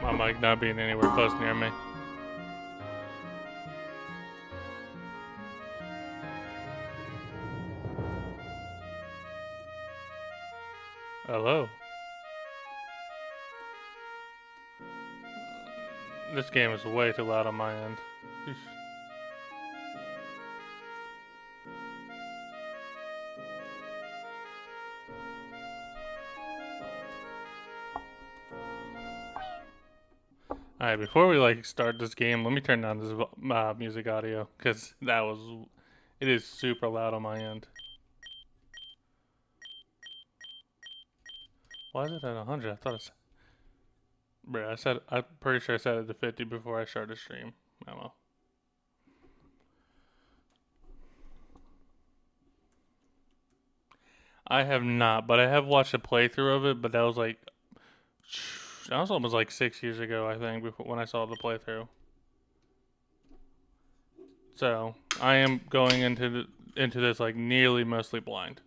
I'm like not being anywhere close near me. Hello. This game is way too loud on my end. Alright, before we start this game, let me turn down this music audio because it is super loud on my end. Why is it at 100? I thought it said, bruh, I'm pretty sure I set it to 50 before I started the stream. I don't know. I have not, but I have watched a playthrough of it, but that was almost like 6 years ago, I think, when I saw the playthrough. So I am going into this like nearly mostly blind.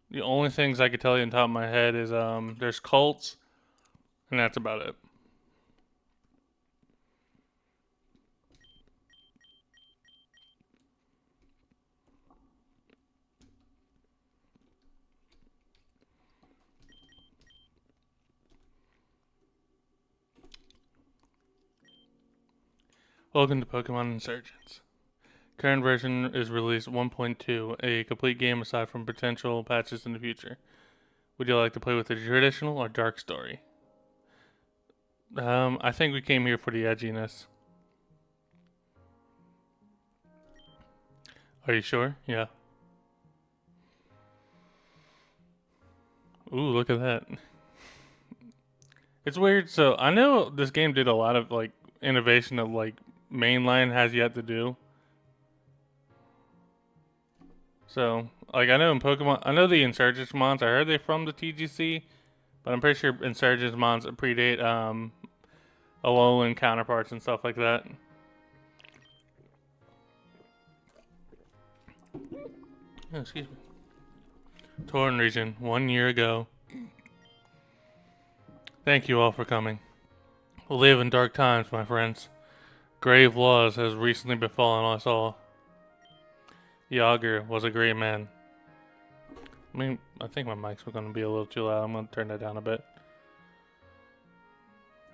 The only things I could tell you on top of my head is there's cults, and that's about it. Welcome to Pokemon Insurgence. Current version is released 1.2, a complete game aside from potential patches in the future. Would you like to play with the traditional or dark story? I think we came here for the edginess. Are you sure? Yeah. Ooh, look at that. It's weird. So I know this game did a lot of like innovation that like mainline has yet to do. So like I know in Pokemon, I know the Insurgence mons. I heard they're from the TGC, but I'm pretty sure Insurgence mons predate Alolan counterparts and stuff like that. Oh, excuse me. Torn region, 1 year ago. Thank you all for coming. We live in dark times, my friends. Grave loss has recently befallen us all. Yager was a great man. I think my mic's going to be a little too loud. I'm going to turn that down a bit.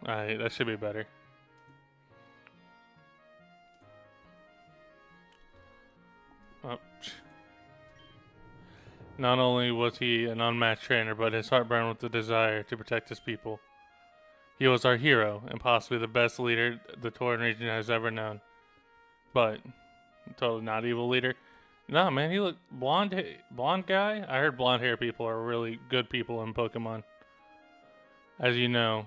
Alright, that should be better. Oh. Not only was he an unmatched trainer, but his heart burned with the desire to protect his people. He was our hero, and possibly the best leader the Torren region has ever known. But, totally not evil leader. Nah, man, he looked blonde guy? I heard blonde hair people are really good people in Pokemon. As you know,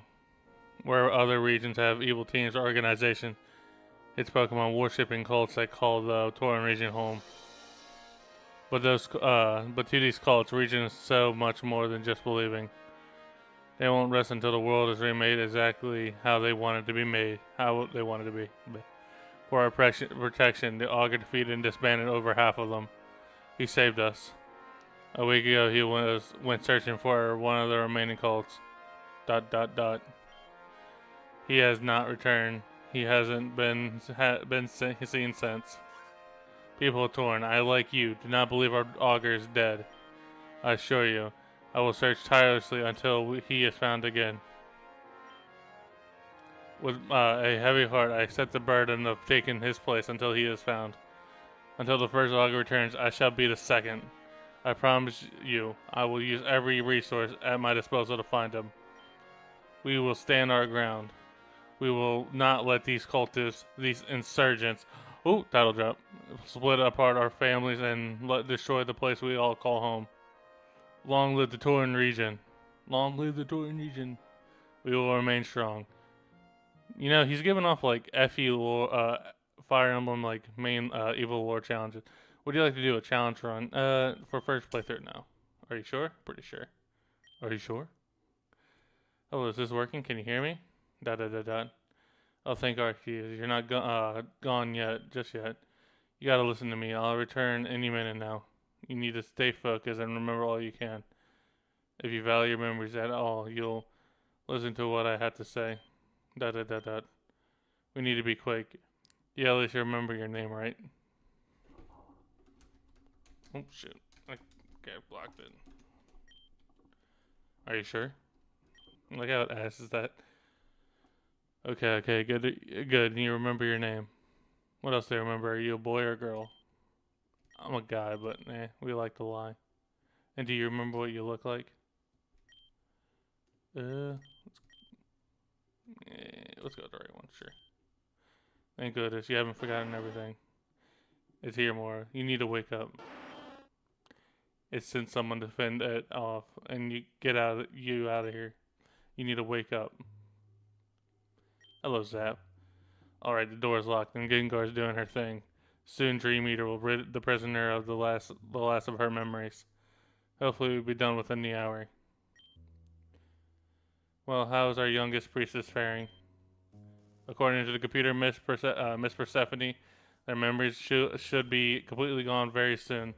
where other regions have evil teams or organizations, it's Pokemon worshipping cults that call the Torren region home. But to these cults, region is so much more than just believing. They won't rest until the world is remade exactly how they want it to be made, how they want it to be. For our protection, the Augur defeated and disbanded over half of them. He saved us. A week ago, he went searching for one of the remaining cults. ... He has not returned. He hasn't been seen since. People of Torn, I, like you, do not believe our augur is dead. I assure you, I will search tirelessly until he is found again. With a heavy heart, I accept the burden of taking his place until he is found. Until the first augur returns, I shall be the second. I promise you, I will use every resource at my disposal to find him. We will stand our ground. We will not let these cultists, these insurgents, title drop, split apart our families and destroy the place we all call home. Long live the Torren region. Long live the Torren region. We will remain strong. You know, he's giving off like FE lore, Fire Emblem like main evil lore challenges. Would you like to do a challenge run? For first playthrough now. Are you sure? Pretty sure. Are you sure? Oh, is this working? Can you hear me? ... Oh, thank Arceus. You're not gone yet, just yet. You gotta listen to me. I'll return any minute now. You need to stay focused and remember all you can. If you value your memories at all, you'll Listen to what I had to say. Dot dot dot dot. We need to be quick. Yeah, at least you remember your name, right? Oh shit. I blocked it. Are you sure? Look how it asks that. Okay, good. You remember your name. What else do you remember? Are you a boy or a girl? I'm a guy, but we like to lie. And do you remember what you look like? Uh, let's go with the right one, sure. Thank goodness you haven't forgotten everything. It's here more. You need to wake up. It sent someone to fend it off, and you get out of here. You need to wake up. Hello, Zap. All right, the door's locked, and Gengar's doing her thing. Soon, Dream Eater will rid the prisoner of the last of her memories. Hopefully, we'll be done within the hour. Well, how is our youngest priestess faring? According to the computer, Miss Persephone, their memories should be completely gone very soon.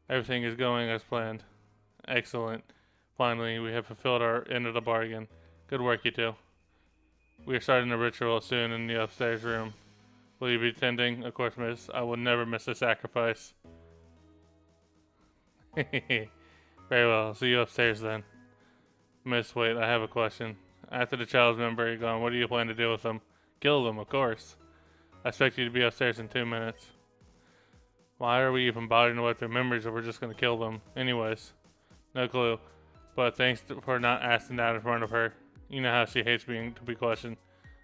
Everything is going as planned. Excellent. Finally, we have fulfilled our end of the bargain. Good work, you two. We are starting the ritual soon in the upstairs room. Will you be attending? Of course, miss. I will never miss a sacrifice. Very well. See you upstairs then. Miss, wait, I have a question. After the child's memory are gone, what do you plan to do with them? Kill them, of course. I expect you to be upstairs in 2 minutes. Why are we even bothering with their memories if we're just going to kill them? Anyways, no clue. But thanks for not asking that in front of her. You know how she hates to be questioned.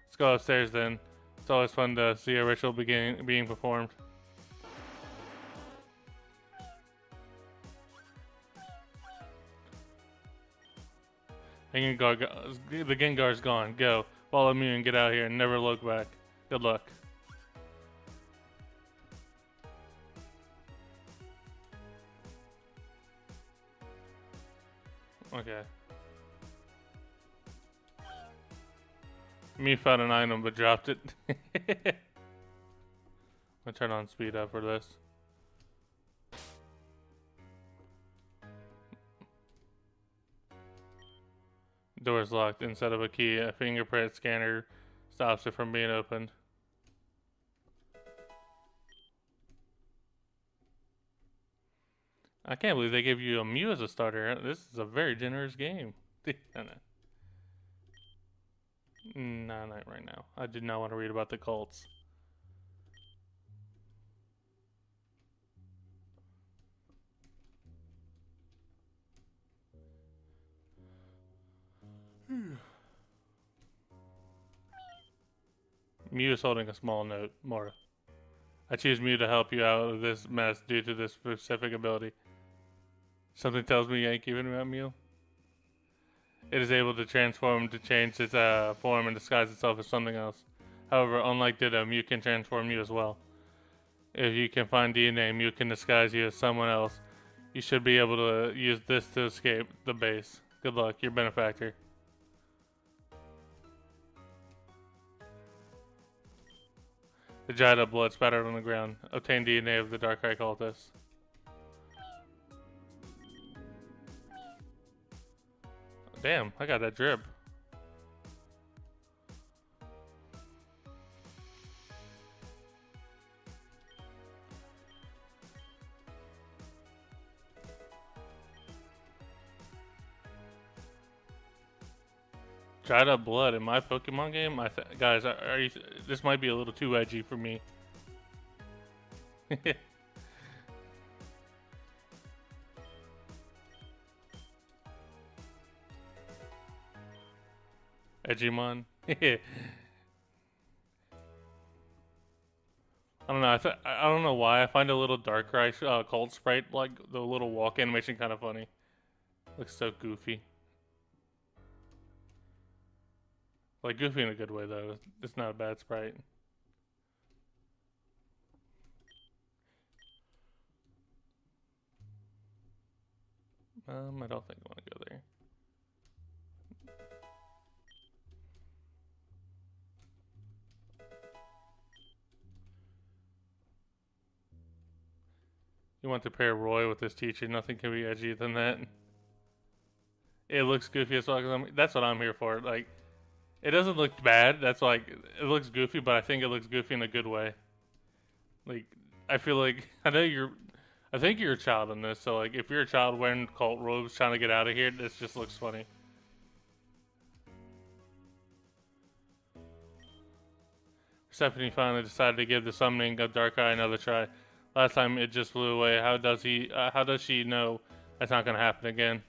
Let's go upstairs then. It's always fun to see a ritual being performed. The Gengar's gone. Go. Follow me and get out of here and never look back. Good luck. Okay. Me found an item but dropped it. I'll turn on speed up for this. Door's locked. Instead of a key, a fingerprint scanner stops it from being opened. I can't believe they gave you a Mew as a starter. This is a very generous game. Nah, not right now. I did not want to read about the cults. Mew is holding a small note. Mora. I choose Mew to help you out of this mess due to this specific ability. Something tells me you ain't giving me a Mew. It is able to transform to change its form and disguise itself as something else. However, unlike Ditto, Mew can transform you as well. If you can find DNA, Mew can disguise you as someone else. You should be able to use this to escape the base. Good luck, your benefactor. The dried up blood spattered on the ground. Obtain DNA of the Darkrai cultist. Damn, I got that drip. Dried up blood in my Pokemon game? Guys, are you? This might be a little too edgy for me. Edgymon. I don't know. I don't know why I find a little Darkrai Cold Sprite, like the little walk animation, kind of funny. Looks so goofy. Like goofy in a good way though. It's not a bad sprite. I don't think I want to go there. You want to pair Roy with his teacher? Nothing can be edgier than that. It looks goofy as well. That's what I'm here for. Like, it doesn't look bad. That's like it looks goofy, but I think it looks goofy in a good way. Like, I feel like I think you're a child in this. So like, if you're a child wearing cult robes trying to get out of here, this just looks funny. Stephanie finally decided to give the summoning of Darkrai another try. Last time it just flew away. How does she know that's not gonna happen again?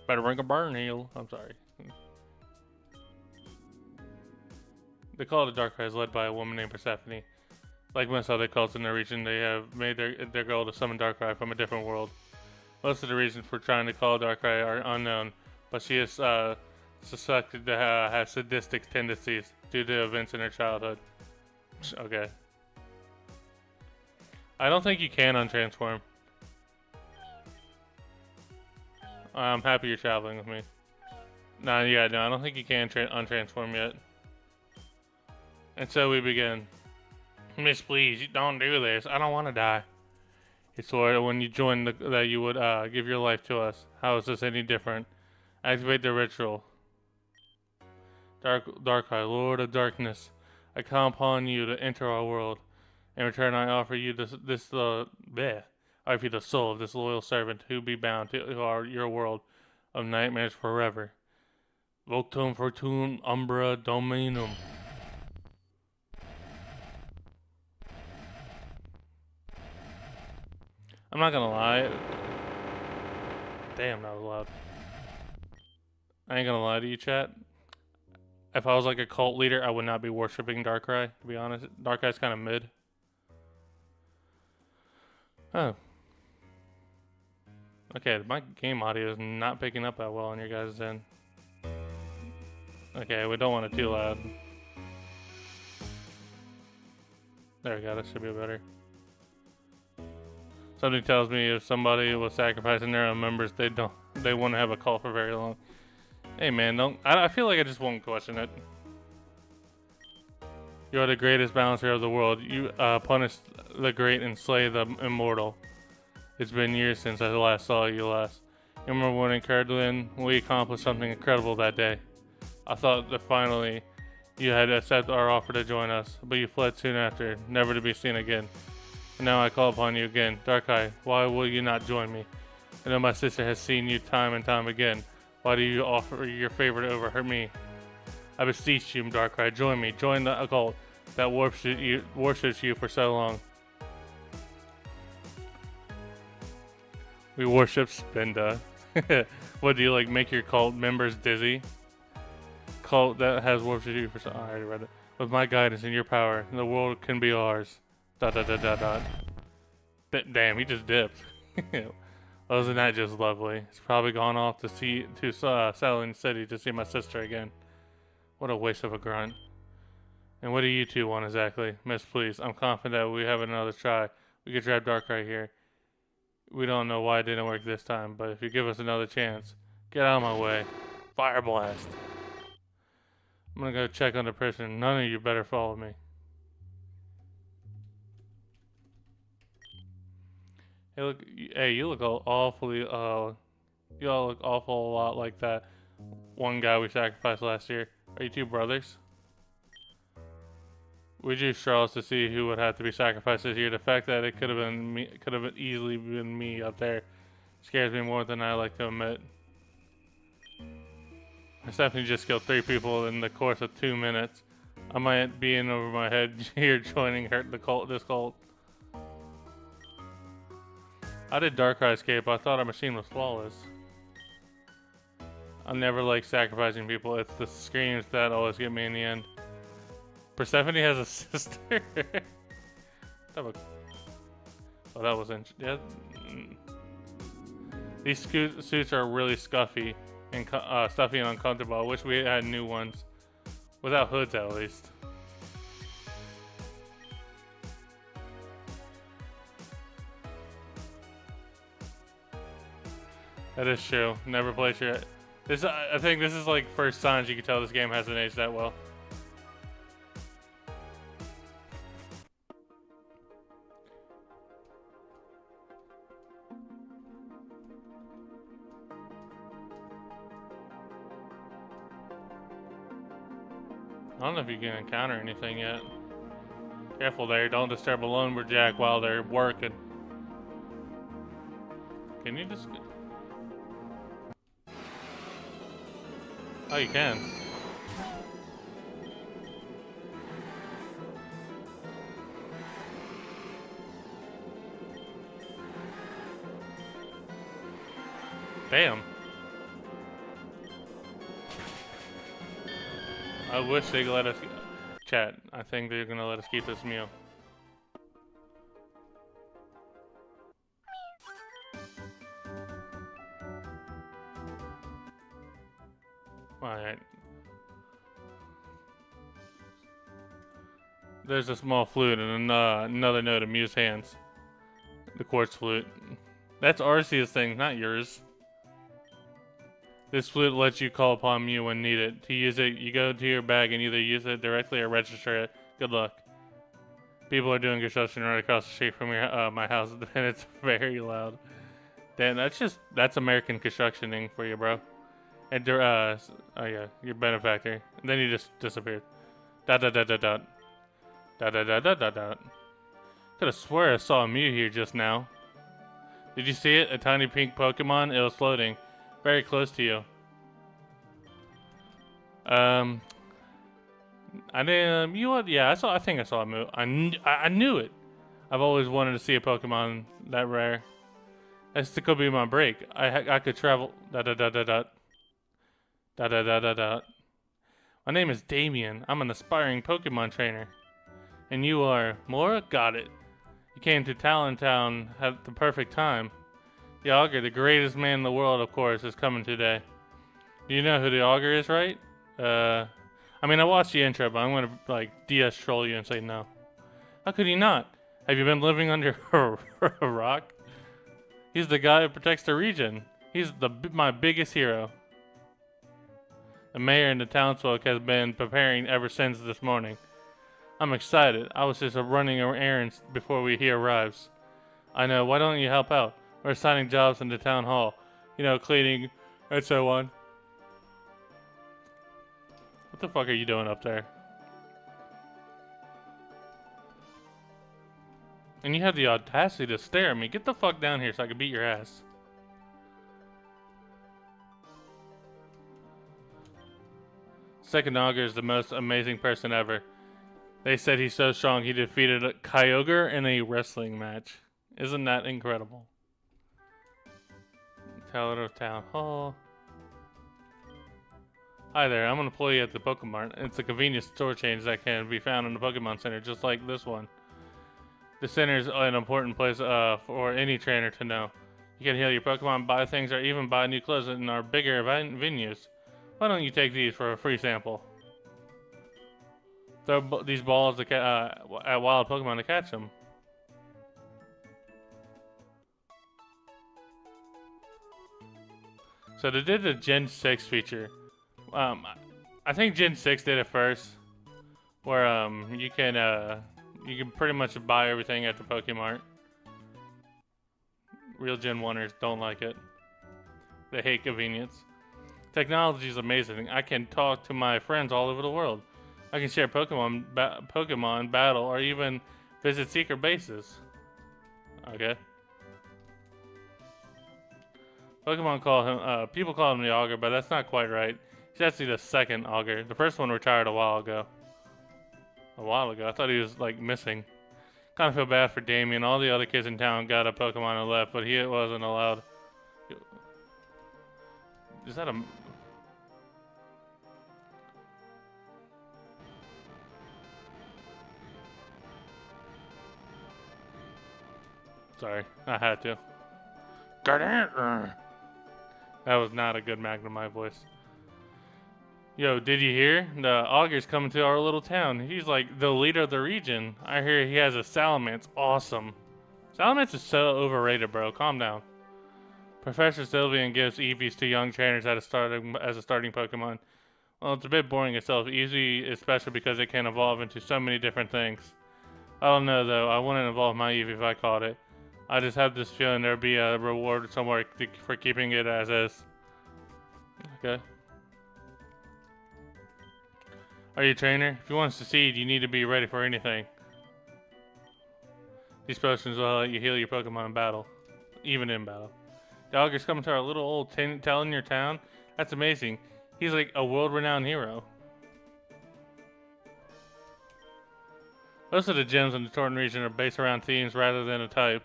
Better bring a burn heal. I'm sorry. The call to Darkrai is led by a woman named Persephone. Like most other cults in the region, they have made their goal to summon Darkrai from a different world. Most of the reasons for trying to call Darkrai are unknown, but she is suspected to have sadistic tendencies due to events in her childhood. Okay. I don't think you can untransform. I'm happy you're traveling with me. No, I don't think you can untransform yet. And so we begin. Miss, please, don't do this. I don't want to die. He swore when you joined that you would give your life to us. How is this any different? Activate the ritual. Darkrai, Lord of Darkness, I call upon you to enter our world. In return, I offer you I offer you the soul of this loyal servant who be bound to your world of nightmares forever. Voctum fortune umbra dominum. I'm not gonna lie. Damn, that was loud. I ain't gonna lie to you, chat. If I was like a cult leader, I would not be worshipping Darkrai, to be honest. Darkrai's kind of mid. Oh. Okay, my game audio is not picking up that well on your guys' end. Okay, we don't want it too loud. There we go, that should be better. Something tells me if somebody was sacrificing their own members, they wouldn't have a cult for very long. Hey man, I feel like I just won't question it. You are the greatest balancer of the world. You punish the great and slay the immortal. It's been years since I last saw you last. You remember when in Cardlin we accomplished something incredible that day? I thought that finally you had accepted our offer to join us, but you fled soon after, never to be seen again. And now I call upon you again. Darkrai, why will you not join me? I know my sister has seen you time and time again. Why do you offer your favor over me? I beseech you, Darkrai, join me. Join the occult that worships you for so long. We worship Spinda. What do you like? Make your cult members dizzy? Cult that has worshipped you for so. I already read it. With my guidance and your power, the world can be ours. ... Damn, he just dipped. Wasn't that just lovely? He's probably gone off to Saline City to see my sister again. What a waste of a grunt. And what do you two want exactly? Miss, please, I'm confident that we have another try. We could trap Darkrai here. We don't know why it didn't work this time, but if you give us another chance, get out of my way. Fire blast. I'm gonna go check on the prison. None of you better follow me. Hey, you look awfully, you all look awful a lot like that one guy we sacrificed last year. Are you two brothers? We drew straws to see who would have to be sacrificed this year. The fact that it could have been me, easily been me up there, scares me more than I like to admit. I definitely just killed 3 people in the course of 2 minutes. I might be in over my head here joining this cult. How did Darkrai escape? I thought our machine was flawless. I never like sacrificing people. It's the screams that always get me in the end. Persephone has a sister? Oh, that was interesting. Yeah. These suits are really stuffy and uncomfortable. I wish we had new ones. Without hoods, at least. That is true. Never played your... I think this is like first signs you can tell this game hasn't aged that well. I don't know if you can encounter anything yet. Careful there, don't disturb a lumberjack while they're working. Can you just... Oh, you can. Damn. I wish they could let us... Chat, I think they're gonna let us keep this meal. Alright. There's a small flute and another note of Mew's hands. The quartz flute. That's Arceus' thing, not yours. This flute lets you call upon Mew when needed. To use it, you go to your bag and either use it directly or register it. Good luck. People are doing construction right across the street from your my house, and it's very loud. Damn, that's American constructioning for you, bro. And oh yeah, your benefactor. And then you just disappeared. Dot dot dot dot dot. Dot dot dot dot dot dot. Could have swore I saw a Mew here just now. Did you see it? A tiny pink Pokemon? It was floating. Very close to you. I didn't. You what? Yeah, I think I saw a Mew. I knew it. I've always wanted to see a Pokemon that rare. This could be my break. I could travel. Dot dot dot dot dot. Dot dot dot dot dot. My name is Damien. I'm an aspiring Pokemon trainer. And you are Mora? Got it. You came to Talontown at the perfect time. The Augur, the greatest man in the world, of course, is coming today. Do you know who the Augur is, right? I mean, I watched the intro, but I'm gonna, like, DS troll you and say no. How could he not? Have you been living under a rock? He's the guy who protects the region. He's my biggest hero. The mayor and the townsfolk has been preparing ever since this morning. I'm excited. I was just running errands before he arrives. I know. Why don't you help out? We're assigning jobs in the town hall. You know, cleaning and so on. What the fuck are you doing up there? And you have the audacity to stare at me. Get the fuck down here so I can beat your ass. Second Augur is the most amazing person ever. They said he's so strong he defeated a Kyogre in a wrestling match. Isn't that incredible? Talontown Town Hall. Hi there, I'm an employee at the Pokemon. It's a convenience store change that can be found in the Pokemon Center, just like this one. The center is an important place for any trainer to know. You can heal your Pokemon, buy things, or even buy new clothes in our bigger venues. Why don't you take these for a free sample? Throw these balls at wild Pokemon to catch them. So they did the Gen 6 feature. I think Gen 6 did it first, where you can pretty much buy everything at the Pokemart. Real Gen 1ers don't like it. They hate convenience. Technology is amazing. I can talk to my friends all over the world. I can share Pokemon battle, or even visit secret bases. Okay. Pokemon call him, people call him the Augur, but that's not quite right. He's actually the second Augur. The first one retired a while ago. I thought he was, like, missing. Kind of feel bad for Damien. All the other kids in town got a Pokemon and left, but he wasn't allowed. Is that a... Sorry, I had to. That was not a good Magnemite voice. Yo, did you hear? The Augur's coming to our little town. He's like the leader of the region. I hear he has a Salamence. Awesome. Salamence is so overrated, bro. Calm down. Professor Sylvian gives Eevees to young trainers as a starting Pokemon. Well, it's a bit boring itself. Eevee is special because it can evolve into so many different things. I don't know, though. I wouldn't evolve my Eevee if I caught it. I just have this feeling there'd be a reward somewhere for keeping it as is. Okay. Are you a trainer? If you want to succeed, you need to be ready for anything. These potions will let you heal your Pokemon in battle, even in battle. The Augur's coming to our little old town in your town. That's amazing. He's like a world-renowned hero. Most of the gyms in the Torton region are based around themes rather than a type.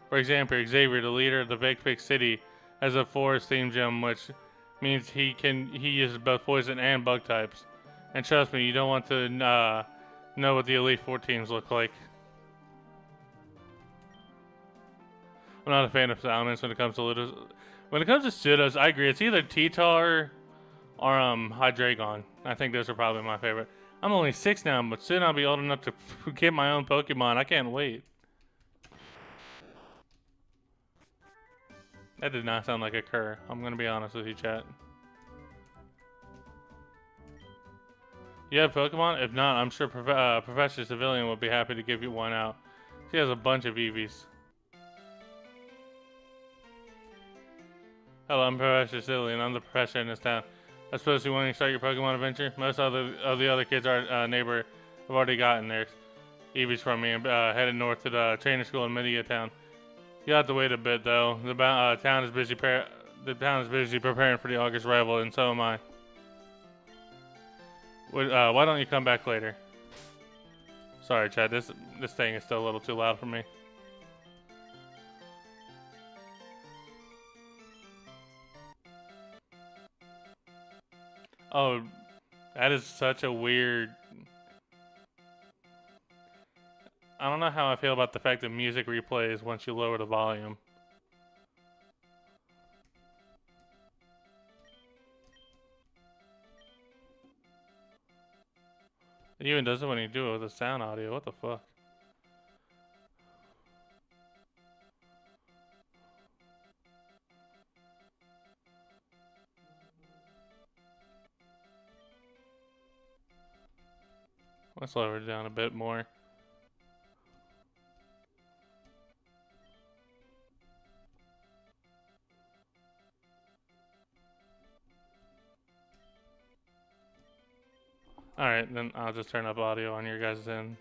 For example, Xavier, the leader of the Big Pig City, has a forest-themed gym, which means he uses both poison and bug types. And trust me, you don't want to know what the Elite Four teams look like. I'm not a fan of Salamence when it comes to Ludos. When it comes to Pseudos, I agree. It's either T-Tar or Hydreigon. I think those are probably my favorite. I'm only 6 now, but soon I'll be old enough to get my own Pokemon. I can't wait. That did not sound like a cur. I'm gonna be honest with you, chat. You have Pokemon? If not, I'm sure Professor Civilian will be happy to give you one out. She has a bunch of Eevees. Hello, I'm Professor Civilian. I'm the professor in this town. I suppose you want to start your Pokemon adventure? Most of the other kids our neighbor have already gotten theirs. Eevees from me and headed north to the trainer school in Media Town. You have to wait a bit though. The town is busy. The town is busy preparing for the August rival, and so am I. Why don't you come back later? Sorry, Chad. This thing is still a little too loud for me. Oh, that is such a weird... I don't know how I feel about the fact that music replays once you lower the volume. It even does it when you do it with the sound audio. What the fuck? Let's lower it down a bit more. Alright, then I'll just turn up audio on your guys' end.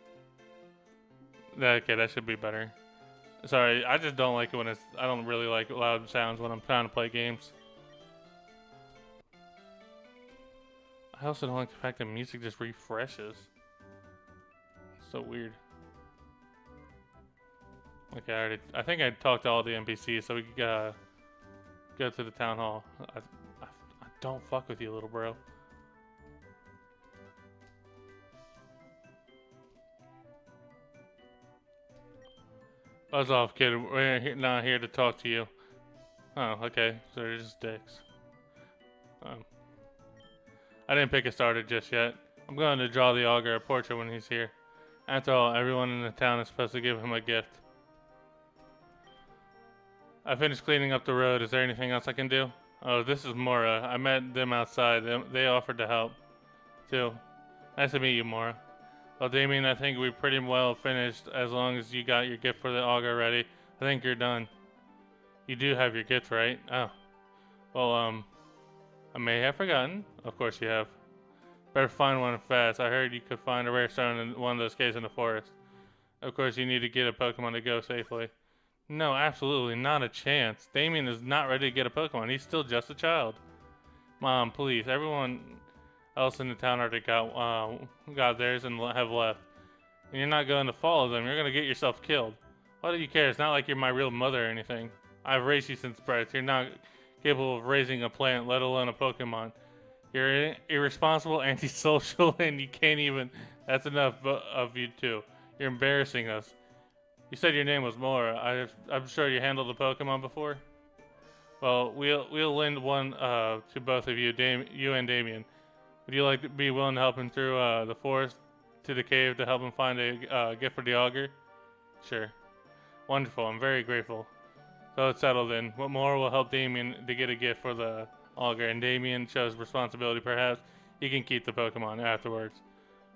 Okay, that should be better. Sorry, I just don't like it when it's... I don't really like loud sounds when I'm trying to play games. I also don't like the fact that music just refreshes. So weird. Okay, I think I talked to all the NPCs, so we could go to the town hall. I don't fuck with you, little bro. Buzz off, kid. We're not here to talk to you. Oh, okay. So they're just dicks. I didn't pick a starter just yet. I'm going to draw the Augur a portrait when he's here. After all, everyone in the town is supposed to give him a gift. I finished cleaning up the road. Is there anything else I can do? Oh, this is Mora. I met them outside. They offered to help, too. Nice to meet you, Mora. Well, Damien, I think we're pretty well finished. As long as you got your gift for the Augur ready, I think you're done. You do have your gift, right? Oh. Well, I may have forgotten. Of course you have. Better find one fast. I heard you could find a rare stone in one of those caves in the forest. Of course, you need to get a Pokemon to go safely. No, absolutely not a chance. Damien is not ready to get a Pokemon. He's still just a child. Mom, please. Everyone else in the town already got theirs and have left. And you're not going to follow them. You're going to get yourself killed. Why do you care? It's not like you're my real mother or anything. I've raised you since birth. You're not capable of raising a plant, let alone a Pokemon. You're irresponsible, antisocial, and you can't even... That's enough of you two. You're embarrassing us. You said your name was Mora. I'm sure you handled a Pokemon before? Well, we'll lend one to both of you, you and Damien. Would you like to be willing to help him through the forest to the cave to help him find a gift for the Augur? Sure. Wonderful. I'm very grateful. So it's settled then. What more will help Damien to get a gift for the Augur, and Damien shows responsibility. Perhaps he can keep the Pokemon afterwards.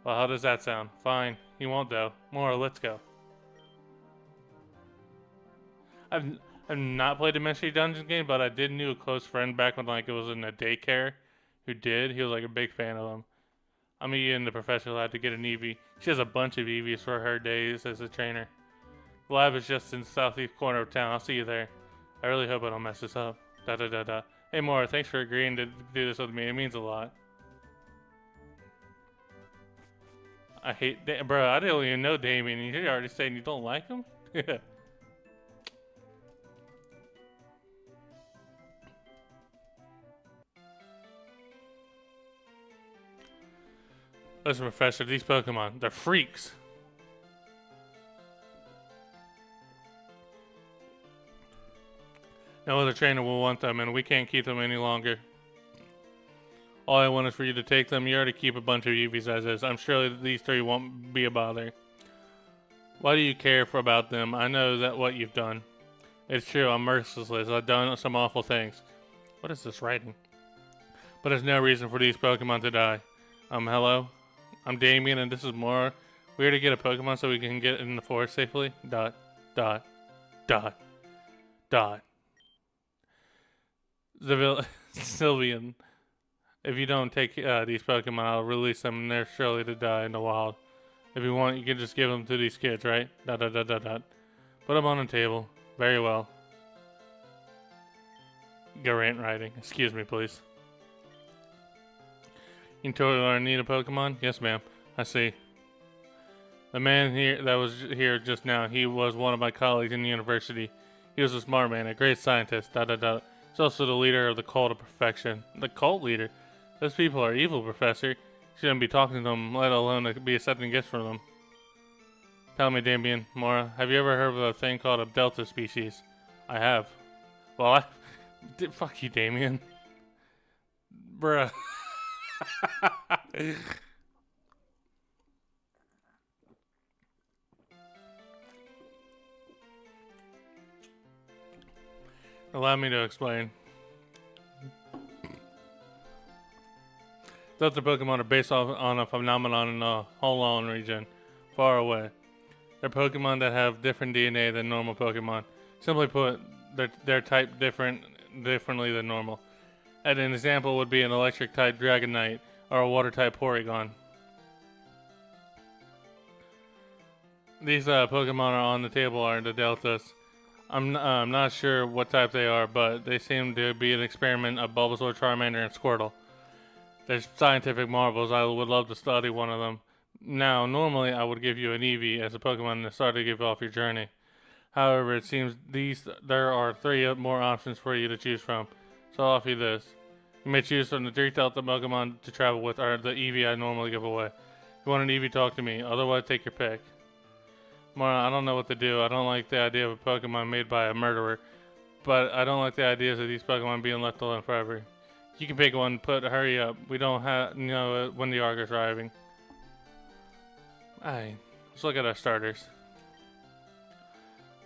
Well, how does that sound? Fine. He won't though. Mora, let's go. I've not played a Mystery Dungeon game, but I did knew a close friend back when like it was in a daycare who did. He was like a big fan of them. I'm meet you in the professor lab to get an EV. She has a bunch of EVs for her days as a trainer. The lab is just in the southeast corner of town. I'll see you there. I really hope I don't mess this up. Da da da da. Hey Mora, thanks for agreeing to do this with me. It means a lot. I hate bro, I don't even know Damien and you're already saying you don't like him? Listen, Professor, these Pokemon, they're freaks. No other trainer will want them, and we can't keep them any longer. All I want is for you to take them. You already keep a bunch of EVs as is. I'm sure these three won't be a bother. Why do you care about them? I know that what you've done. It's true, I'm merciless. I've done some awful things. What is this writing? But there's no reason for these Pokemon to die. Hello? I'm Damien, and this is Mora. We're here to get a Pokemon so we can get in the forest safely. Dot, dot, dot, dot. Sylvian. If you don't take these Pokemon, I'll release them, and they're surely to die in the wild. If you want, you can just give them to these kids, right? Dot, dot, dot, dot, dot. Put them on the table. Very well. Garant writing. Excuse me, please. You totally learn need a Pokemon? Yes, ma'am. I see. The man here that was here just now, he was one of my colleagues in the university. He was a smart man, a great scientist. Dot, dot, dot. He's also the leader of the cult of perfection. The cult leader? Those people are evil, Professor. You shouldn't be talking to them, let alone to be accepting gifts from them. Tell me, Damien, Mora, have you ever heard of a thing called a Delta species? I have. Well, fuck you, Damien. Bruh. Allow me to explain. Delta Pokemon are based on a phenomenon in the Holon region, far away. They're Pokemon that have different DNA than normal Pokemon. Simply put, they're typed differently than normal. And an example would be an electric-type Dragonite or a water-type Porygon. These Pokemon are on the table are the Deltas. I'm not sure what type they are, but they seem to be an experiment of Bulbasaur, Charmander, and Squirtle. They're scientific marvels. I would love to study one of them. Now, normally I would give you an Eevee as a Pokemon to start to give off your journey. However, it seems there are 3 more options for you to choose from. So I'll offer you this. You may choose from the 3 Delta Pokemon to travel with, or the Eevee I normally give away. If you want an Eevee, talk to me. Otherwise, take your pick. Mara, I don't know what to do. I don't like the idea of a Pokemon made by a murderer. But I don't like the ideas of these Pokemon being left alone forever. You can pick one, hurry up. We don't know when the Ark is arriving. Alright, let's look at our starters.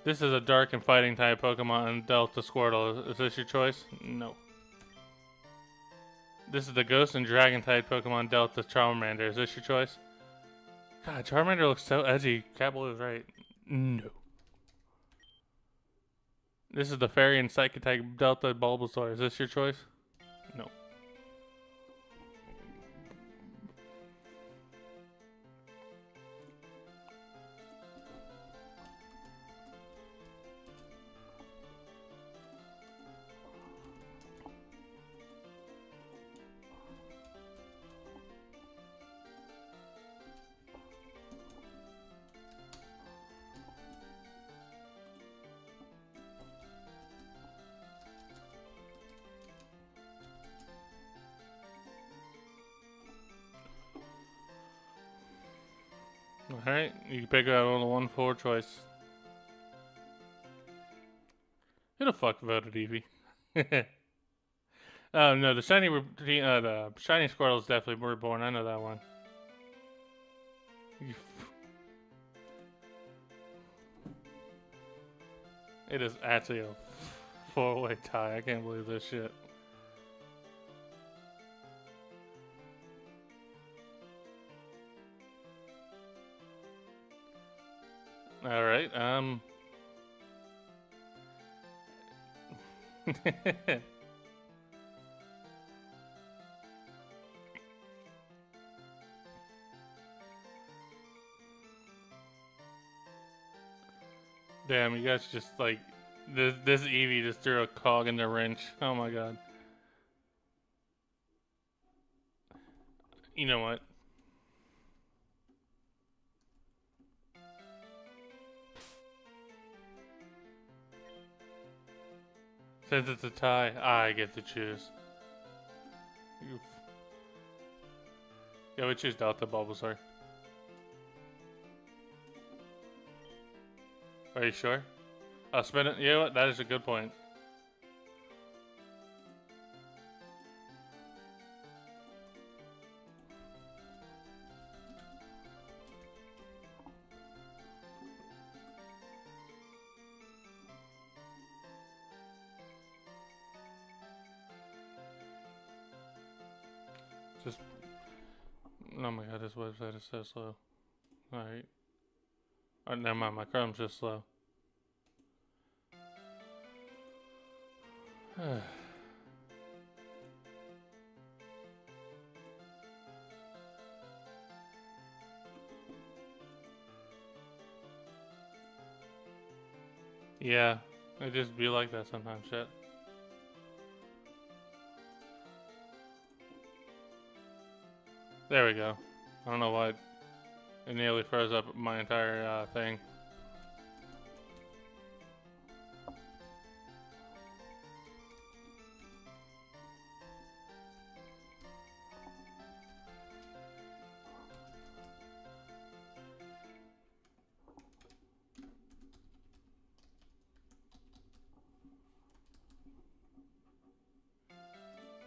This is a dark and fighting type Pokemon, Delta Squirtle. Is this your choice? No. This is the Ghost and Dragon type Pokemon, Delta Charmander. Is this your choice? God, Charmander looks so edgy. Catbull is right. No. This is the Fairy and Psychic type Delta Bulbasaur. Is this your choice? No. Alright, you can pick out on the 1-4 choice. Who the fuck voted Eevee? Oh no, the shiny Squirtle is definitely reborn. I know that one. It is actually a 4-way tie. I can't believe this shit. All right. Damn, you guys just like this Eevee just threw a cog in the wrench. Oh my god. You know what? Since it's a tie, I get to choose. You... Yeah, we choose Delta Bulbasaur. Are you sure? I'll spin it. You know what? That is a good point. Just... Oh my god, this website is so slow. Alright. Oh, never mind, my Chrome's just slow. Yeah, it just be like that sometimes, shit. There we go. I don't know why it nearly froze up my entire thing.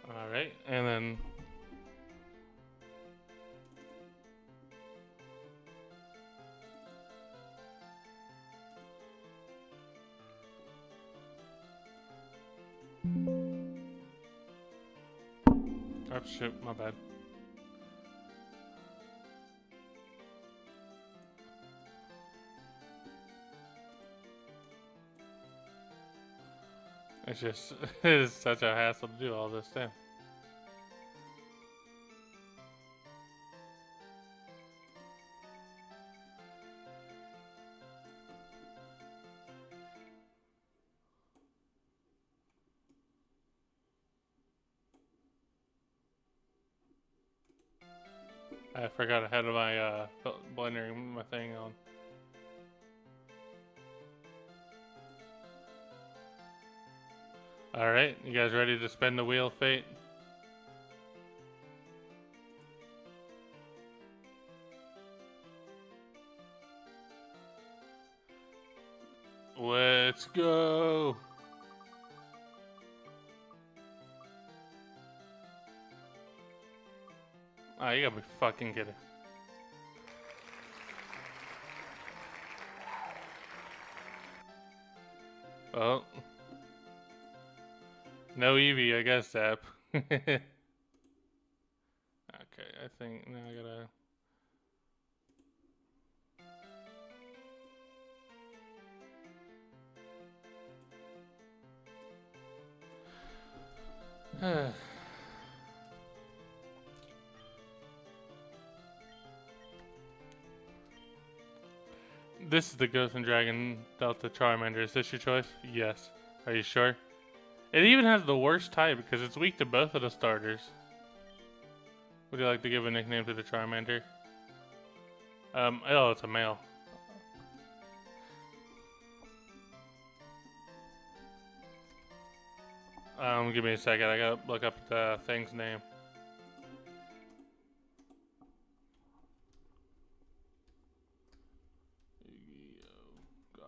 Alright, and then... Oh shit, my bad. It's just, it is such a hassle to do all this stuff. I forgot I had my blending my thing on. Alright, you guys ready to spin the wheel of fate? Let's go! Ah, you gotta be fucking kidding. Well, no Eevee, I guess, Zap. Okay, I think now I gotta... This is the Ghost and Dragon Delta Charmander. Is this your choice? Yes. Are you sure? It even has the worst type because it's weak to both of the starters. Would you like to give a nickname to the Charmander? Oh, it's a male. Give me a second. I gotta look up the thing's name. Oh, God.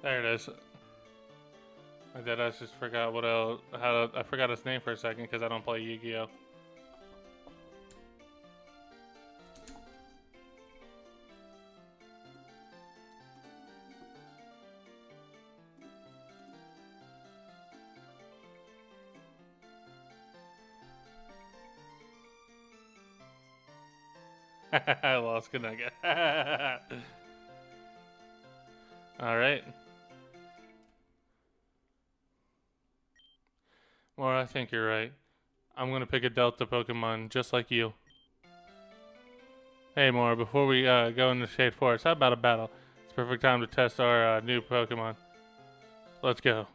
There it is. I did. I just forgot what else. I forgot his name for a second because I don't play Yu-Gi-Oh. I lost. Good night, guys. All right. Well, I think you're right. I'm gonna pick a Delta Pokemon just like you. Hey, Mora, before we go into Shade Forest, how about a battle? It's a perfect time to test our new Pokemon. Let's go.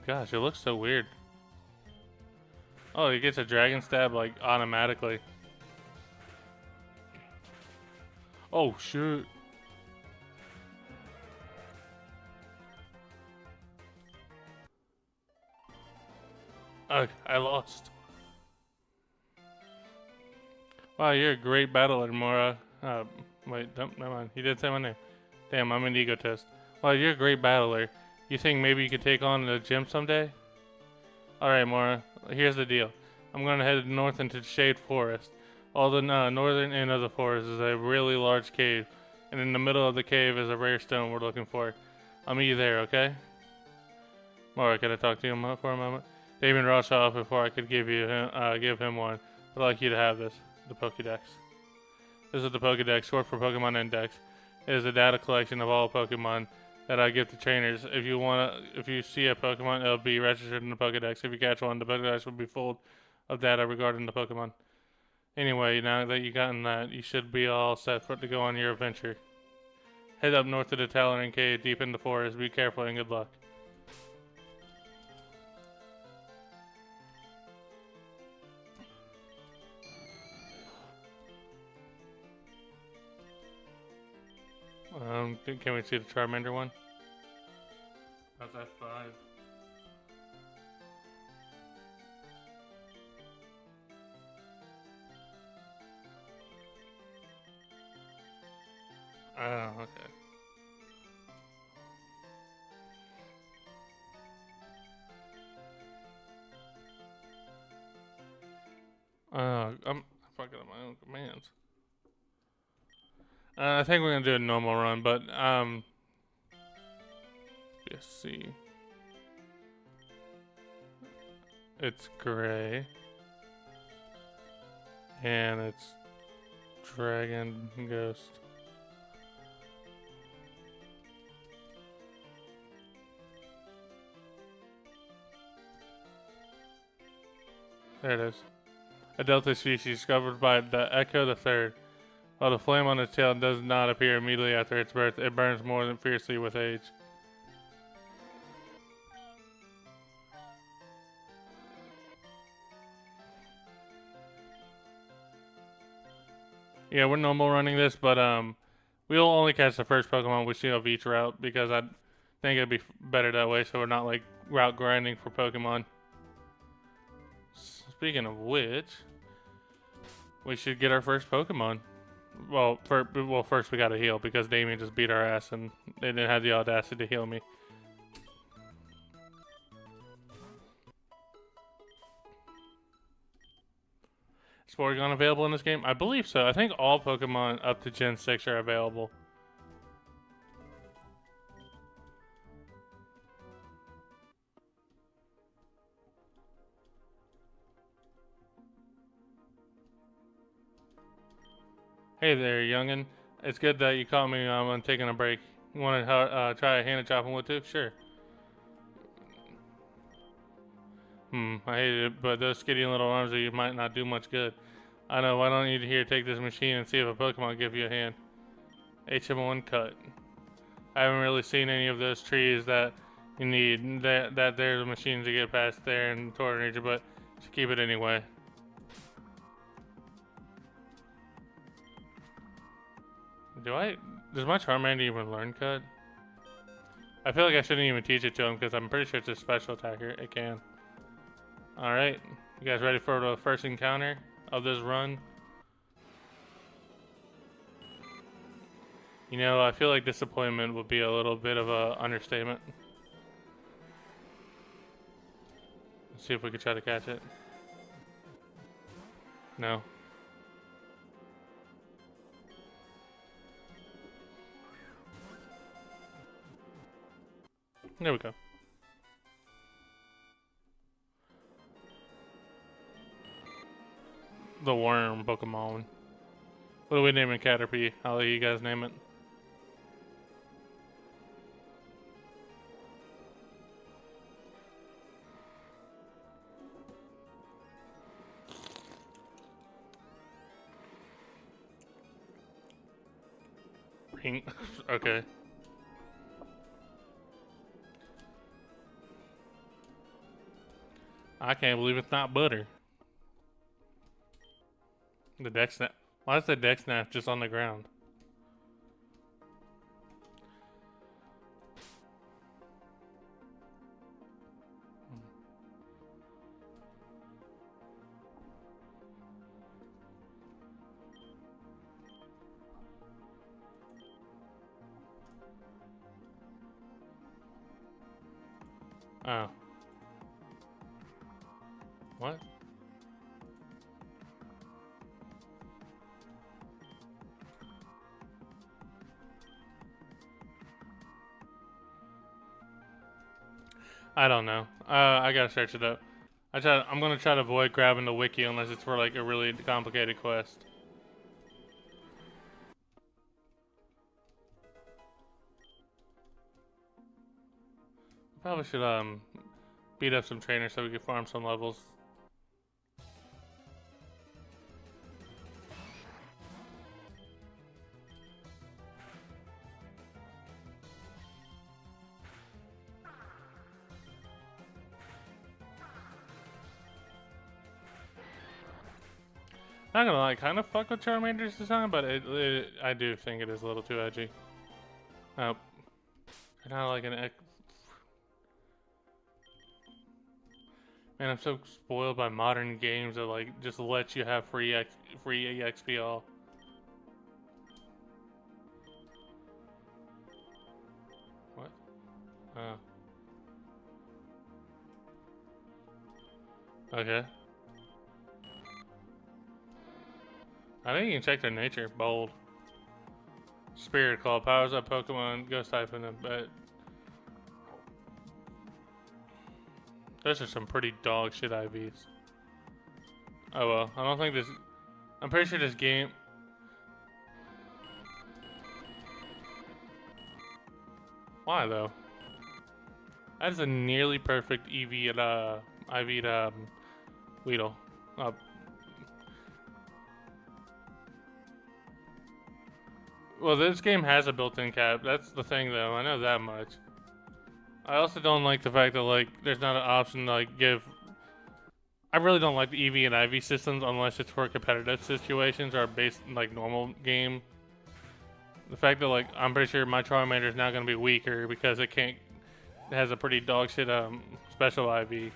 Gosh, it looks so weird. Oh, he gets a Dragon Stab, like, automatically. Oh, shoot. Ugh, I lost. Wow, you're a great battler, Mora. Wait, never mind. He did say my name. Damn, I'm an egotist. Wow, you're a great battler. You think maybe you could take on the gym someday? Alright, Mora. Here's the deal. I'm gonna head north into Shade Forest. All the northern end of the forest is a really large cave, and in the middle of the cave is a rare stone we're looking for. I'll meet you there, okay? Mora, can I talk to you for a moment? They even rushed off before I could give him one. I'd like you to have this, the Pokédex. This is the Pokédex, short for Pokemon Index. It is a data collection of all Pokemon that I give to trainers. If you see a Pokemon, it'll be registered in the Pokédex. If you catch one, the Pokédex will be full of data regarding the Pokemon. Anyway, now that you've gotten that, you should be all set to go on your adventure. Head up north to the Talon Cave, deep in the forest. Be careful and good luck. Can we see the Charmander one? That's F5. Oh, okay. I'm fucking up my own commands. I think we're gonna do a normal run, but BSC. It's gray, and it's Dragon Ghost. There it is. A delta species discovered by the Echo the Third. While the flame on its tail does not appear immediately after its birth, it burns more than fiercely with age. Yeah, we're normal running this, but we'll only catch the first Pokemon we see of each route because I think it'd be better that way, so we're not like route grinding for Pokemon. Speaking of which, we should get our first Pokemon. Well, first we gotta heal because Damien just beat our ass and they didn't have the audacity to heal me. Is Porygon available in this game? I believe so. I think all Pokemon up to Gen 6 are available. Hey there, youngin. It's good that you caught me when taking a break. You want to try a hand of chopping wood too? Sure. I hate it, but those skinny little arms of you might not do much good. I know, why don't you here take this machine and see if a Pokemon give you a hand? HM1 cut. I haven't really seen any of those trees that you need, that there's a machine to get past there in Torrent region, but just keep it anyway. Does my Charmander even learn cut? I feel like I shouldn't even teach it to him because I'm pretty sure it's a special attacker. It can. Alright, you guys ready for the first encounter of this run? You know, I feel like disappointment would be a little bit of a understatement. Let's see if we can try to catch it. No. There we go. The worm Pokemon. What do we name it, Caterpie? I'll let you guys name it. Ring. Okay. I can't believe it's not butter. The deck snap. Why is the deck snap just on the ground? Oh. What? I don't know. I gotta search it up. I'm gonna try to avoid grabbing the wiki unless it's for like a really complicated quest. Probably should beat up some trainers so we can farm some levels. Not gonna lie, kind of fuck with Charmander's design, but I do think it is a little too edgy. Oh, kind of like an. Man, I'm so spoiled by modern games that like just let you have free XP all. What? Okay. I think you can check their nature. Bold. Spirit Claw powers up Pokemon Ghost type in them, but those are some pretty dog shit IVs. Oh well, I don't think this. I'm pretty sure this game. Why though? That is a nearly perfect EV at IV at Weedle. Well, this game has a built-in cap. That's the thing, though. I know that much. I also don't like the fact that like there's not an option to like give. I really don't like the EV and IV systems unless it's for competitive situations or based like normal game. The fact that like I'm pretty sure my Charmander is now going to be weaker because it can't. It has a pretty dog shit special IV.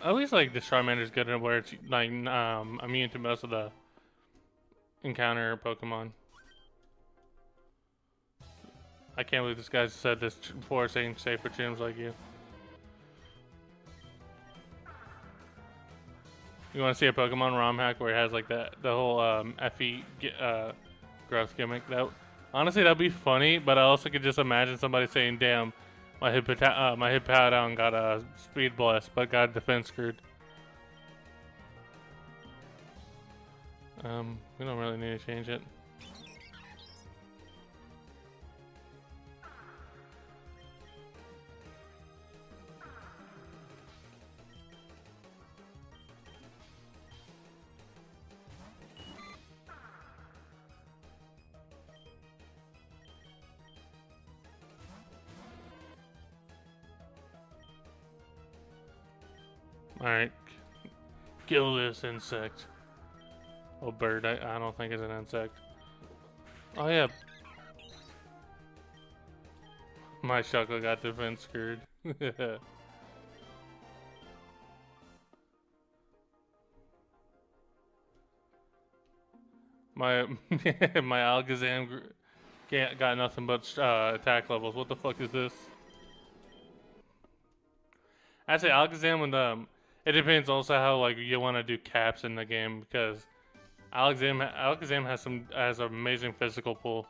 At least like the Charmander's good at where it's like immune to most of the encounter Pokemon. I can't believe this guy said this before saying safe for gyms like you. You want to see a Pokemon ROM hack where it has like the whole FE growth gimmick? That honestly that'd be funny, but I also could just imagine somebody saying, "Damn, my Hippowdon got a speed blast, but got defense screwed." We don't really need to change it. Alright. Kill this insect. Oh, bird. I don't think it's an insect. Oh, yeah. My Shuckle got defense screwed. my my Alakazam got nothing but attack levels. What the fuck is this? Actually, Alakazam with it depends also how like you want to do caps in the game because Alakazam has an amazing physical pull.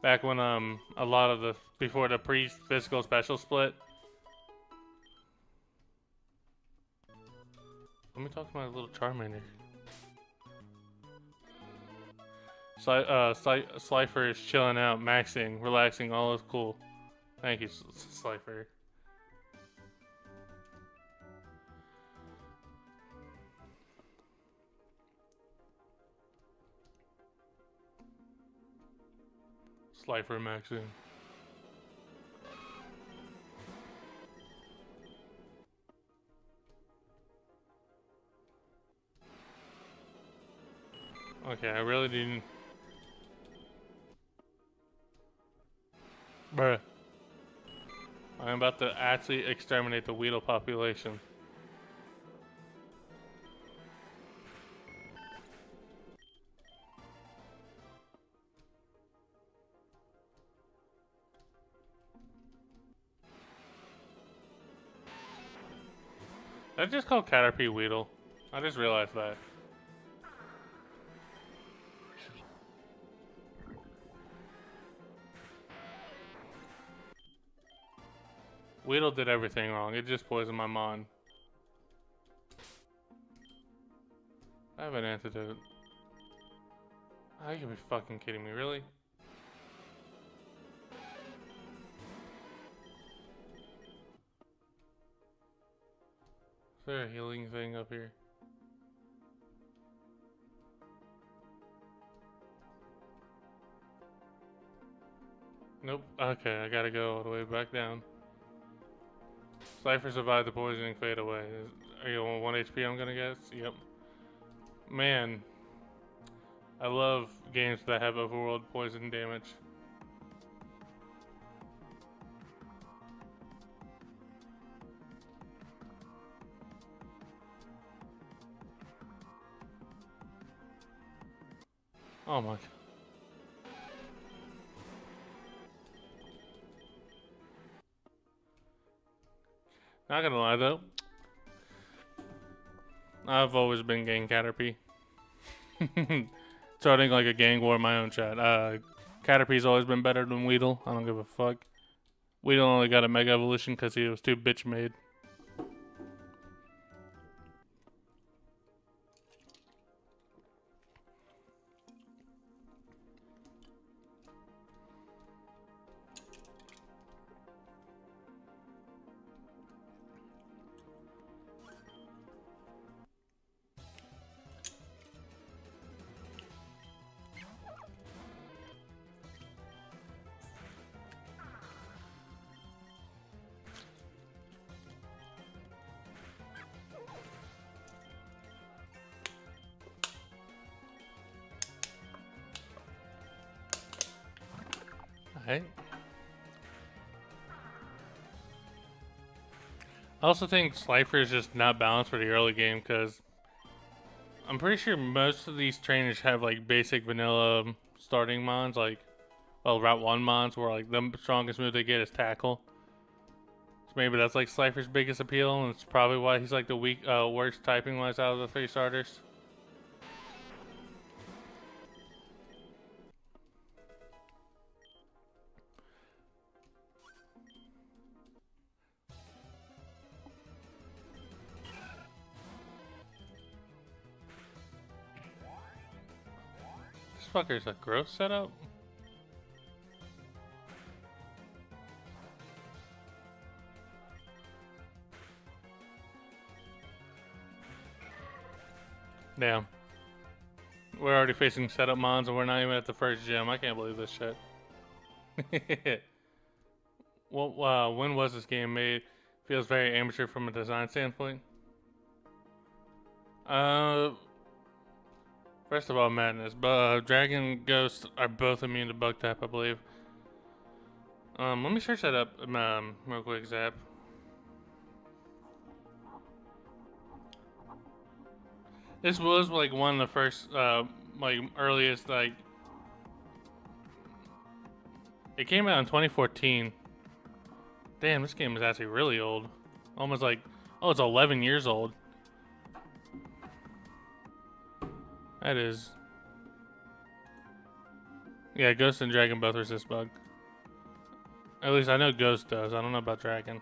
Back when a lot of the before the pre-physical special split. Let me talk to my little Charmander. Slifer is chilling out, maxing, relaxing, all is cool. Thank you, Slifer. Slifer maxing. Okay, I really didn't. Bruh. I'm about to actually exterminate the Weedle population. That's just called Caterpie Weedle. I just realized that. Weedle did everything wrong. It just poisoned my Mon. I have an antidote. Oh, you can be fucking kidding me, really? Is there a healing thing up here? Nope. Okay, I gotta go all the way back down. Slifer survived the poisoning fade away. Are you on 1 HP, I'm gonna guess? Yep. Man. I love games that have overworld poison damage. Oh my god. Not gonna lie though. I've always been gang Caterpie. Starting like a gang war in my own chat. Caterpie's always been better than Weedle. I don't give a fuck. Weedle only got a Mega Evolution because he was too bitch made. Alright. I also think Slifer is just not balanced for the early game because I'm pretty sure most of these trainers have like basic vanilla starting mons, like, well, Route 1 mons, where like the strongest move they get is Tackle. So maybe that's like Slifer's biggest appeal, and it's probably why he's like the worst typing wise out of the 3 starters. This fucker's a growth setup? Damn. We're already facing setup mons and we're not even at the first gym. I can't believe this shit. Well, when was this game made? Feels very amateur from a design standpoint. First of all, Madness. Dragon Ghost are both immune to bug type, I believe. Let me search that up, real quick, Zap. This was like one of the first, like earliest, like. It came out in 2014. Damn, this game is actually really old. Almost like, oh, it's 11 years old. That is. Yeah, Ghost and Dragon both resist bug. At least I know Ghost does. I don't know about Dragon.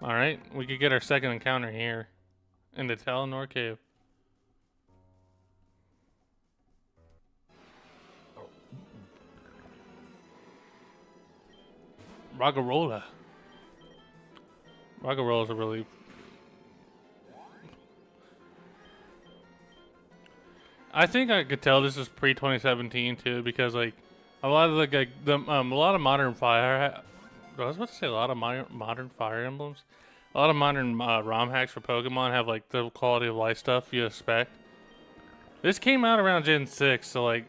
Alright, we could get our second encounter here in the Telenor Cave. Ragarola. Ragarola's a really... I think I could tell this is pre-2017 too, because like a lot of a lot of modern fire. I was about to say a lot of modern Fire Emblems. A lot of modern ROM hacks for Pokemon have like the quality of life stuff you expect. This came out around Gen 6, so like,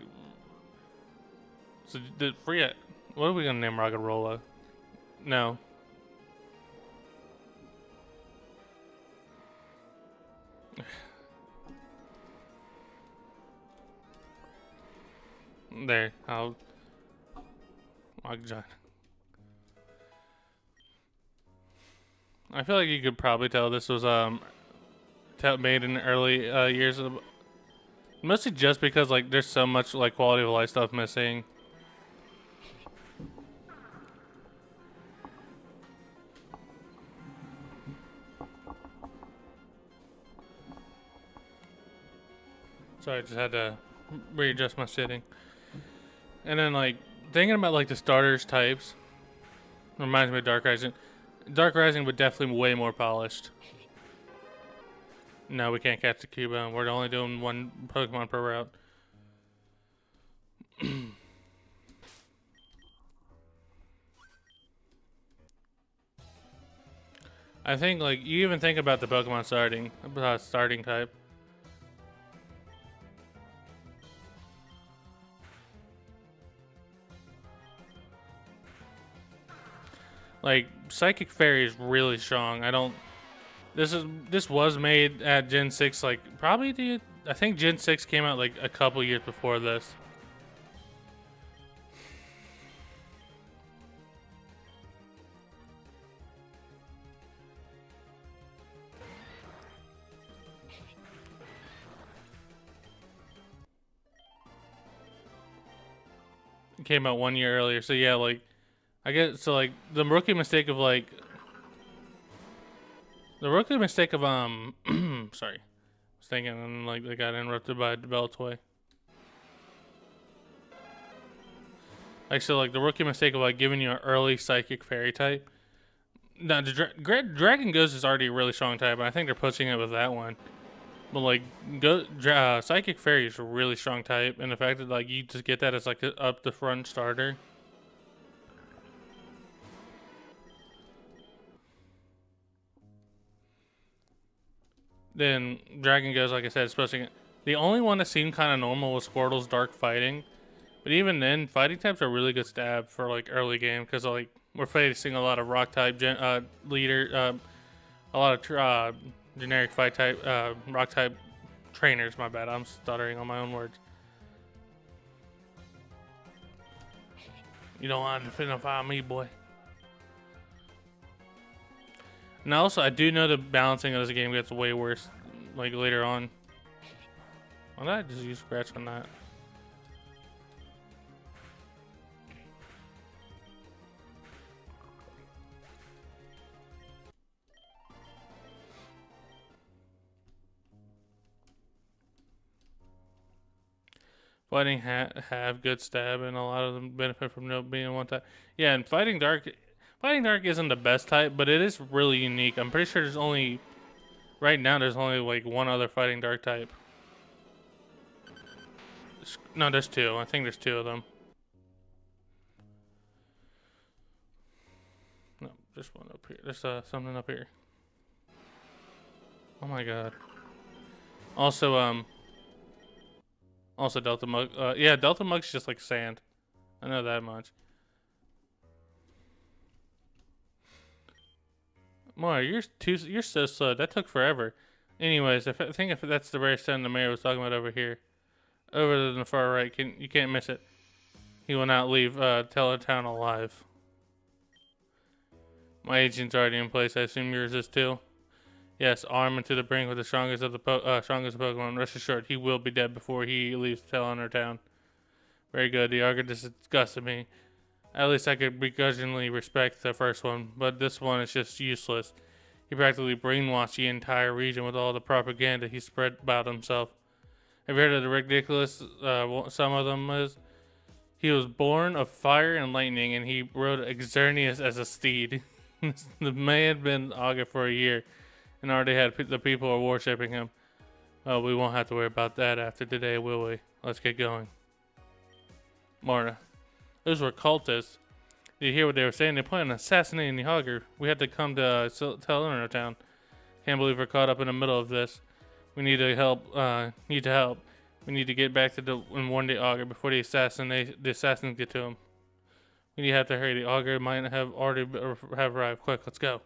so the free. What are we gonna name Ragarola? No. There, I'll. John. I feel like you could probably tell this was made in the early years of the, mostly just because like there's so much like quality of life stuff missing. Sorry, I just had to readjust my sitting. And then like thinking about like the starters types reminds me of Dark Rising. Dark Rising, but definitely way more polished. No, we can't catch the Cubone. We're only doing one Pokemon per route. I think like you even think about the Pokemon starting type. Like Psychic Fairy is really strong. This was made at Gen 6, like probably I think Gen 6 came out like a couple years before this. It came out 1 year earlier, so yeah, like I guess so. Like the rookie mistake of sorry, I was thinking and like they got interrupted by Beltoy. Like so, like the rookie mistake of like giving you an early Psychic Fairy type. Now, Dragon Ghost is already a really strong type, and I think they're pushing it with that one. But like, Psychic Fairy is a really strong type, and the fact that like you just get that as like up the front starter. Then Dragon Ghost, like I said, is pushing it. The only one that seemed kind of normal was Squirtle's Dark Fighting. But even then, fighting types are really good stab for like early game because like we're facing a lot of rock type leader, a lot of generic fight type, rock type trainers. My bad, I'm stuttering on my own words. You don't want to finna me, boy. And also, I do know the balancing of this game gets way worse, like later on. Why did I just use scratch on that? Fighting have good stab, and a lot of them benefit from no being one type. Yeah, and Fighting Dark isn't the best type, but it is really unique. I'm pretty sure there's only, right now, there's only like one other Fighting Dark type. No, there's two. I think there's two of them. No, just one up here. There's something up here. Oh my god. Also, Delta Mug. Yeah, Delta Mug's just like sand. I know that much. More, you're so slow. That took forever. Anyways, I think if that's the very sound the mayor was talking about over here, over to the far right, you can't miss it. He will not leave Teletown alive. My agent's already in place. I assume yours is too. Yes, arm into the brink with the strongest of the strongest Pokemon. Rest assured, he will be dead before he leaves Teletown Town. Very good. The argument disgusted me. At least I could begrudgingly respect the first one, but this one is just useless. He practically brainwashed the entire region with all the propaganda he spread about himself. Have you heard of the ridiculous, some of them is? He was born of fire and lightning, and he rode Exernius as a steed. The man had been Augur for a year, and already had the people are worshipping him. We won't have to worry about that after today, will we? Let's get going. Mora. Those were cultists. Did you hear what they were saying? They planned on assassinating the Augur. We had to come to Tellerno town. Can't believe we're caught up in the middle of this. We need to help. Need to help. We need to get back to and warn the Augur before the assassins get to him. We have to hurry. The Augur might have already have arrived. Quick, let's go.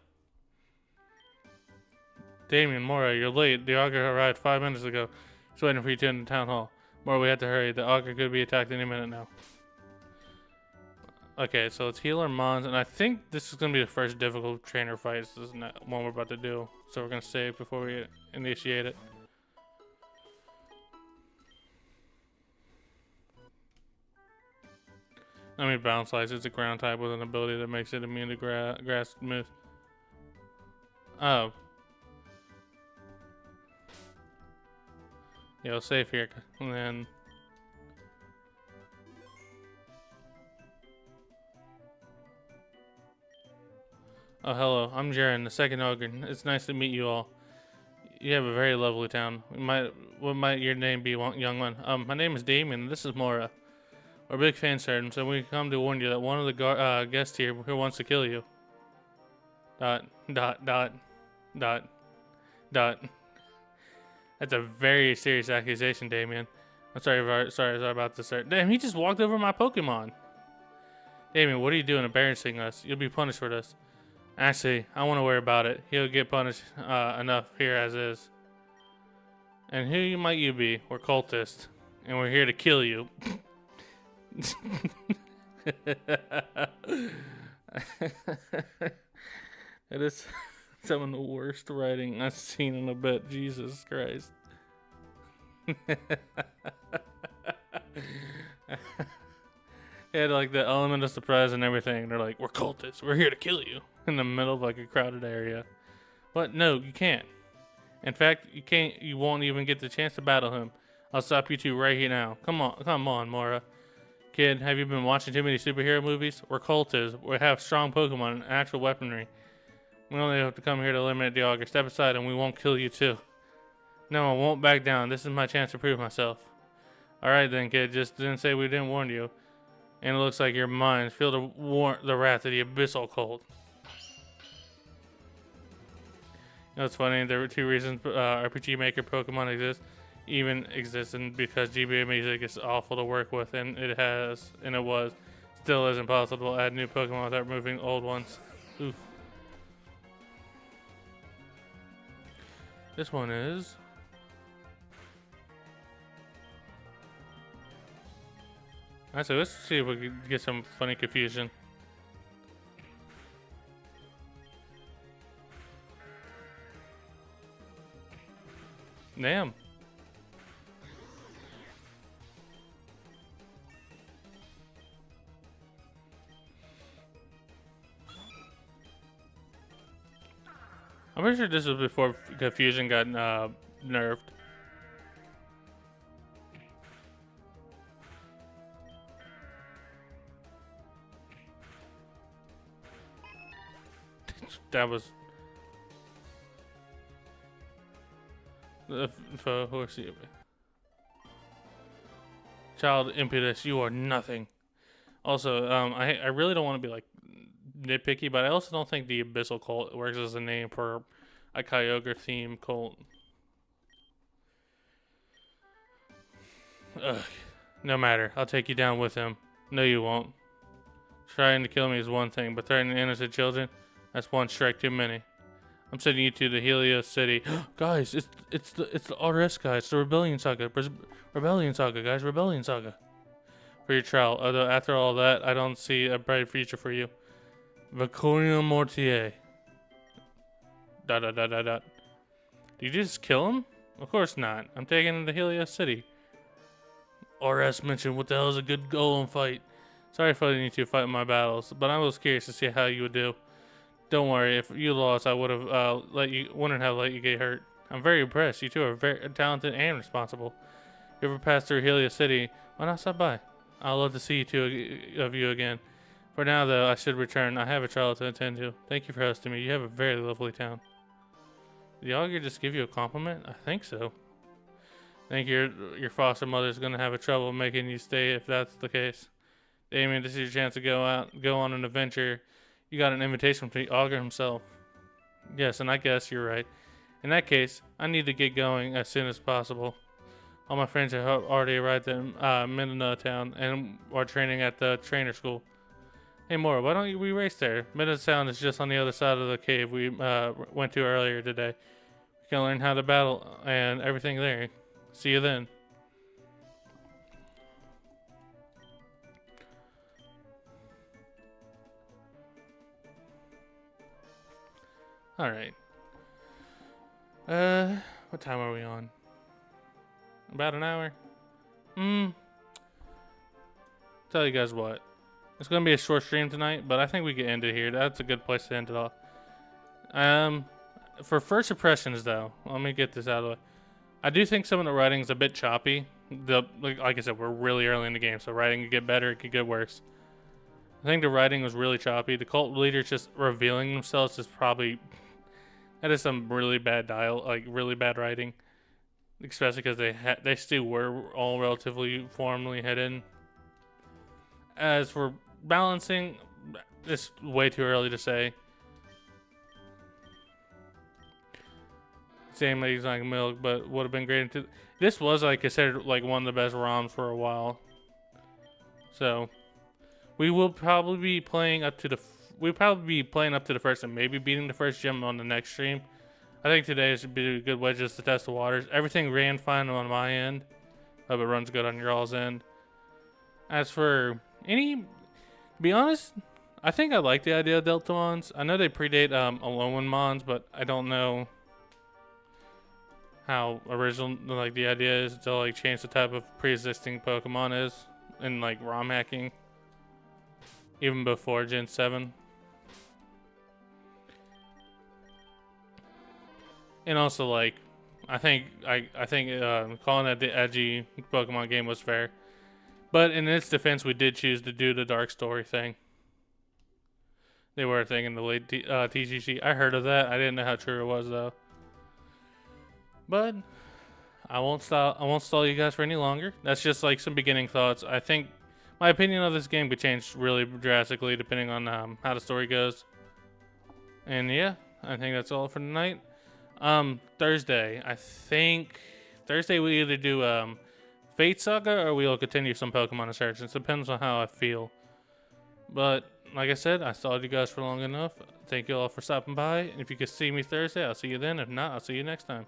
Damien, Mora, you're late. The Augur arrived 5 minutes ago. He's waiting for you to enter the town hall. Mora, we have to hurry. The Augur could be attacked any minute now. Okay, so let's heal our Mons, and I think this is going to be the first difficult trainer fight. This is not one we're about to do, so we're going to save before we initiate it. I mean, Bounce Slice is a ground type with an ability that makes it immune to grass myth. Oh. Yeah, we'll save here, and then... Oh, hello. I'm Jaren, the second Augur. It's nice to meet you all. You have a very lovely town. What might your name be, young one? My name is Damien, and this is Mora. We're big fans, sir, and so we come to warn you that one of the guests here who wants to kill you. ... That's a very serious accusation, Damien. I'm sorry about this, sir. Damn, he just walked over my Pokemon. Damien, what are you doing embarrassing us? You'll be punished for this. Actually, I won't worry about it. He'll get punished enough here as is. And who might you be? We're cultists, and we're here to kill you. It is some of the worst writing I've seen in a bit. Jesus Christ. It had like the element of surprise and everything. They're like, we're cultists. We're here to kill you. In the middle of like a crowded area. But no, you can't. In fact, you can't. You won't even get the chance to battle him. I'll stop you two right here now. Come on, Mora. Kid, have you been watching too many superhero movies? We're cultists. We have strong Pokemon and actual weaponry. We only have to come here to eliminate the Augur. Step aside and we won't kill you too. No, I won't back down. This is my chance to prove myself. Alright then, kid. Just didn't say we didn't warn you. And it looks like your mind feel the wrath of the Abyssal Cult. You know, it's funny, there were two reasons RPG Maker Pokemon exists, and because GBA music is awful to work with, and it still is impossible to add new Pokemon without removing old ones. Oof. This one is... Alright, so let's see if we can get some funny confusion. Damn. I'm pretty sure this was before Confusion got nerfed. That was... Child impetus, you are nothing. Also, I really don't want to be like nitpicky, but I also don't think the Abyssal Cult works as a name for a Kyogre themed cult. Ugh. No matter, I'll take you down with him. No, you won't. Trying to kill me is one thing, but threatening innocent children, that's one strike too many. I'm sending you to the Helios City. Guys, it's the RS guys, it's the Rebellion Saga. Rebellion Saga, guys, Rebellion Saga. For your trial. Although after all that, I don't see a bright future for you. Vaconia Mortier. ... Did you just kill him? Of course not. I'm taking him to Helios City. RS mentioned what the hell is a good golem fight. Sorry for letting you two fight in my battles, but I was curious to see how you would do. Don't worry, if you lost, I would have wouldn't have let you get hurt. I'm very impressed. You two are very talented and responsible. If you ever pass through Helios City, why not stop by? I'd love to see you two of you again. For now, though, I should return. I have a trial to attend to. Thank you for hosting me. You have a very lovely town. Did the augur just give you a compliment? I think so. I think your foster mother's gonna have a trouble making you stay if that's the case. Damien, this is your chance to go on an adventure. You got an invitation from the augur himself. Yes, and I guess you're right. In that case, I need to get going as soon as possible. All my friends have already arrived in Mindanao town and are training at the trainer school. Hey, Mora, why don't we race there? Mindanao town is just on the other side of the cave we went to earlier today. We can learn how to battle and everything there. See you then. Alright. What time are we on? About an hour? Tell you guys what. It's gonna be a short stream tonight, but I think we can end it here. That's a good place to end it off. For first impressions though, let me get this out of the way. I do think some of the writing is a bit choppy. Like I said, we're really early in the game, so writing could get better, it could get worse. I think the writing was really choppy. The cult leaders just revealing themselves is probably... That is some really bad really bad writing. Especially because they still were all relatively formally hidden. As for balancing, it's way too early to say. Same as like milk, but would have been great. This was like considered like one of the best ROMs for a while. So we will probably be playing up to the first and maybe beating the first gym on the next stream. I think today should be a good way just to test the waters. Everything ran fine on my end. Hope it runs good on your all's end. As for to be honest, I think I like the idea of Delta Mons. I know they predate Alolan Mons, but I don't know how original like the idea is to like change the type of pre-existing Pokemon is in like ROM hacking, even before Gen 7. And also, like, I think calling that the edgy Pokemon game was fair. But in its defense, we did choose to do the Dark Story thing. They were a thing in the late TCG. I heard of that. I didn't know how true it was though. But I won't stall you guys for any longer. That's just like some beginning thoughts. I think my opinion of this game could change really drastically depending on how the story goes. And yeah, I think that's all for tonight. Thursday. I think Thursday we either do Fate Saga or we'll continue some Pokemon Insurgence. Depends on how I feel. But like I said, I stalled you guys for long enough. Thank you all for stopping by. If you can see me Thursday, I'll see you then. If not, I'll see you next time.